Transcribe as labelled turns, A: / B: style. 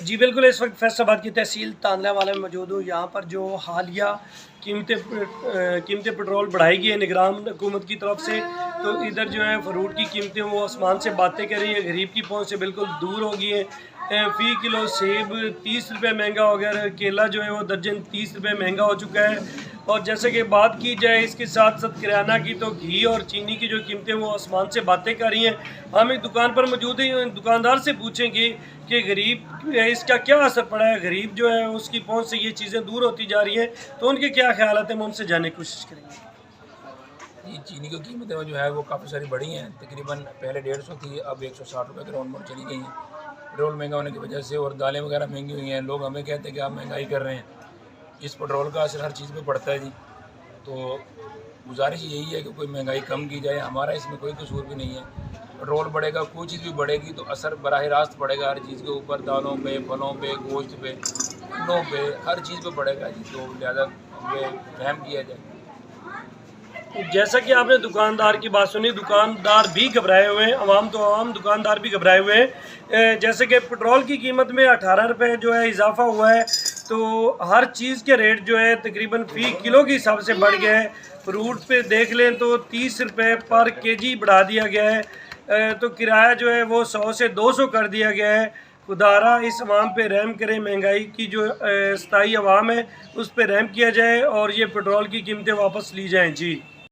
A: جی بالکل، اس وقت فیصل آباد کی تحصیل تانلہ والے میں موجود ہوں۔ یہاں پر جو حالیہ قیمتیں پٹرول بڑھائی گئی ہیں نگران حکومت کی طرف سے، تو ادھر جو ہے فروٹ کی قیمتیں وہ آسمان سے باتیں کر رہی ہیں، غریب کی پہنچ سے بالکل دور ہو گئی ہیں۔ فی کلو سیب 30 روپے مہنگا ہو گیا ہے، کیلا جو ہے وہ درجن 30 روپے مہنگا ہو چکا ہے۔ اور جیسے کہ بات کی جائے اس کے ساتھ ساتھ کرانہ کی، تو گھی اور چینی کی جو قیمتیں وہ آسمان سے باتیں کر رہی ہیں۔ ہم ایک دکان پر موجود ہیں، دکاندار سے پوچھیں گے کہ غریب اس کا کیا اثر پڑا ہے، غریب جو ہے اس کی پہنچ سے یہ چیزیں دور ہوتی جا رہی ہیں، تو ان کے کیا خیالات ہیں، ہم ان سے جاننے کی کوشش کریں گے۔
B: جی، چینی کی قیمتیں جو ہے وہ کافی ساری بڑھی ہیں، تقریباً پہلے 150 تھی، اب 160 روپے کے راؤنڈ پر چلی گئی ہیں پٹرول مہنگا ہونے کی وجہ سے، اور دالیں وغیرہ مہنگی ہوئی ہیں۔ لوگ ہمیں کہتے ہیں کہ آپ مہنگائی کر رہے ہیں، اس پٹرول کا اثر ہر چیز پہ پڑتا ہے جی۔ تو گزارش یہی ہے کہ کوئی مہنگائی کم کی جائے، ہمارا اس میں کوئی قصور بھی نہیں ہے۔ پٹرول بڑھے گا، کوئی چیز بھی بڑھے گی تو اثر براہ راست پڑے گا ہر چیز کے اوپر، دالوں پہ، پھلوں پہ، گوشت پہ، انڈوں پہ، ہر چیز پہ پڑے گا جی۔ تو لہٰذا فہم کیا جائے۔
A: جیسا کہ آپ نے دکاندار کی بات سنی، دکاندار بھی گھبرائے ہوئے ہیں، عوام دکاندار بھی گھبرائے ہوئے ہیں۔ جیسے کہ پٹرول کی قیمت میں 18 روپے جو ہے اضافہ ہوا ہے، تو ہر چیز کے ریٹ جو ہے تقریباً فی کلو کے حساب سے بڑھ گیا ہے۔ فروٹ پہ دیکھ لیں تو 30 روپے پر کے جی بڑھا دیا گیا ہے، تو کرایہ جو ہے وہ 100 سے 200 کر دیا گیا ہے۔ خدارہ اس عوام پہ رحم کرے، مہنگائی کی جو ستائی عوام ہے اس پہ رحم کیا جائے اور یہ پٹرول کی قیمتیں واپس لی جائیں۔ جی